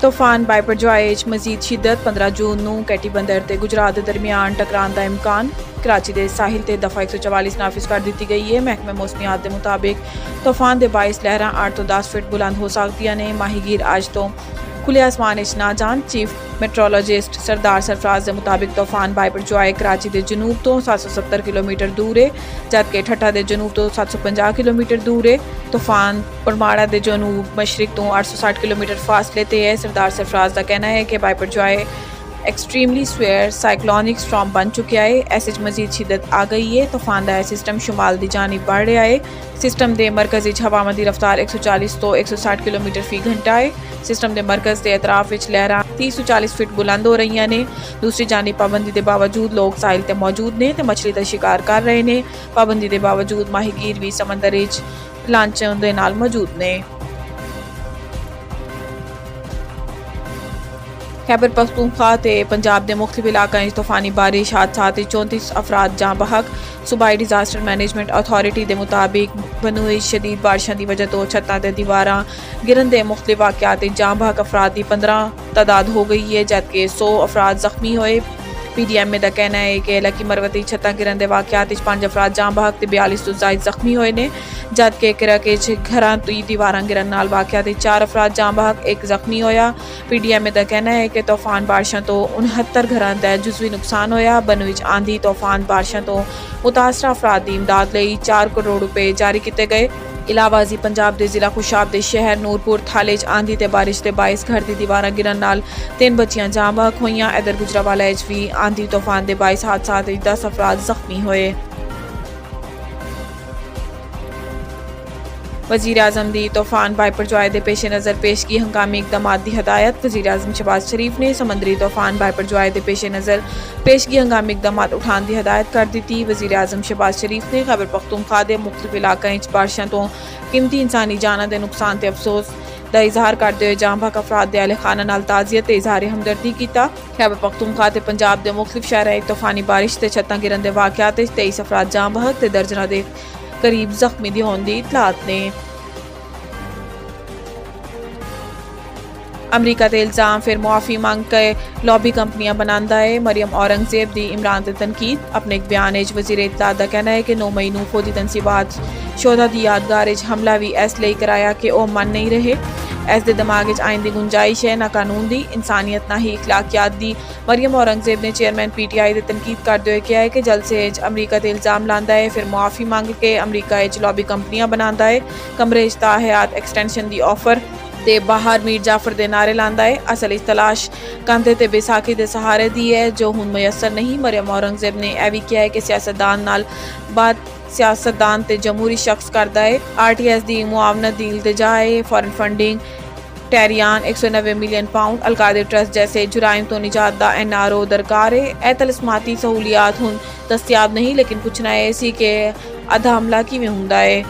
तूफान बाइपरजॉय मजीद शिद्दत 15 जून ਨੂੰ ਕੈਟੀ ਬੰਦਰ ਤੇ ਗੁਜਰਾਤ ਦੇ ਦਰਮਿਆਨ ਟਕਰਾਉਣ ਦਾ ਇਮਕਾਨ। कराची के साहिल ते दफ़ा 144 नाफिज कर दी गई है। महकमे मौसमियात के मुताबिक तूफान के बाइस लहर 8 तो 10 फीट बुलंद हो सकती ने। माहीगीर अज तो खुले आसमान ना जान। चीफ मेट्रोलॉजिस्ट सरदार सरफराज के मुताबिक तूफान बाइपरजॉय कराची के जनूब तो 770 किलोमीटर दूर है, जबकि ठट्ठा के जनूब तो 750 किलोमीटर दूर है। तूफान परमाड़ा के जनूब मशरक तो 860 किलोमीटर फासले ते है। सरदार सरफराज का कहना है कि बाइपरजॉय एक्सट्रीमली स्वेयर साइक्लोनिक स्टॉर्म बन चुका है। ऐसे मजीद शिद्दत आ गई है। तूफान का सिस्टम शुमाल की जानिब बढ़ रहा है। सिस्टम के मरकज़ हवावां की रफ्तार 140 तो 160 किलोमीटर फी घंटा है। सिस्टम के मरकज़ के अतराफ लहर 30 तो 40 फीट बुलंद हो रही ने। दूसरी जानिब पाबंदी के बावजूद लोग साहिल ते मौजूद ने ते मछली का शिकार कर रहे हैं। पाबंदी के बावजूद माहीगीर भी समंदर लांचों के नाल मौजूद ने। खैबर पख्तूनख्वा ते पंजाब के मुख्तलिफ इलाकों तूफानी बारिश हादसात 34 अफराद जाँ बहक। सूबाई डिजास्टर मैनेजमेंट अथॉरिटी के मुताबिक बनूई शदीद बारिशों की वजह तो छत्तां ते दीवारां गिरन के मुख्तलिफ वाक़यात जाँ बहक अफराद की 15 तादाद हो गई है, जबकि 100 अफराद जख्मी होए। PDM का कहना है कि लकी मरवती छत्तां गिरन के वाक़यात 5 अफराद जाँ बहक ते 42 तो जायद जख्मी होए ने, जबकि किराके घरां तो दीवारां गिरन नाल वाक़यात 4 अफराद जाँ बहक 1 जख्मी होया। PDM का कहना है कि तूफान बारिशों तो 69 घरां दा जुज़वी नुकसान होया। बनू आंधी तूफान बारिशों तो मुतासरा अफराद की इमदाद लई 4 करोड़ रुपए जारी किए गए। इलावाजी पंजाब के जिला खुशाब के शहर नूरपुर थाले आंधी ते बारिश के बाइस घर की दीवारां गिरन नाल 3 बच्चियां जाँ बहक होईयां। इधर गुजरावाला भी आंधी तूफान के बाइस हादसात 10 अफराद जख्मी होए। वज़ीर आज़म की तूफान बाइपरजॉय के पेश नज़र पेश की हंगामी इकदाम की हदायत। वज़ीर आज़म शहबाज शरीफ ने समंदरी तूफान बाइपरजॉय के पेश नज़र पेश की हंगामी इकदाम उठाने की हदायत कर दी। वज़ीर आज़म शहबाज शरीफ ने खैबर पख्तूनख्वा के मुख्तलिफ इलाकों बारिशों तो कीमती इंसानी जाना के नुकसान से अफसोस का इजहार करते हुए जाँ बहक अफराद के अहले खाना नाल ताज़ियत ते इजहार हमदर्दी किया। खैबर पख्तूनख्वा ते पंजाब के मुख्तलिफ शहरों तूफानी बारिश से छत्तां गिरन के वाक़यात 23 अफराद जाँ बहक ते दर्जनां के करीब जख्मी दी होने की इतलात ने। अमरीका के इल्ज़ाम फिर मुआफ़ी मांग के लॉबी कंपनियां बनांदा है। मरियम औरंगजेब दी इमरान ते तनकीद। अपने एक बयान वज़ीर इत्तलात का कहना है कि 9 मई नूं फौजी तनसीबात शोधा की यादगार हमला भी इसलिए कराया कि वह मन नहीं रहे। इस दे दिमाग आइन की गुंजाइश है ना कानून की, इंसानियत ना ही इखलाकियात की। मरियम औरंगजेब ने चेयरमैन PTI की तनकीद करते हुए कहा है कि जलसे अमरीका ते इल्ज़ाम लांदा है फिर मुआफ़ी मांग के अमरीका लॉबी कंपनियां बनांदा है। कमरे ताहयात एक्सटेंशन की ऑफर ते बाहर मीर जाफर दे नारे लांदा है। असल तलाश कंधे ते बैसाखी दे सहारे दी है जो हुण मुयसर नहीं। मरियम औरंगजेब ने यह भी किया है कि सियासतदान नाल बात सियासतदान ते जमहूरी शख्स करता है। RTS की मुआवनत दी इल्तिजा है। फॉरेन फंडिंग टैरियान 190 मिलियन पाउंड। अलकायदा ट्रस्ट जैसे जुराइम तो निजात दा NRO दरकार है। ए तलस्माती सहूलियात हुण दस्तियाब नहीं, लेकिन पुछना है सी कि अधा हमला किवें हुंदा है।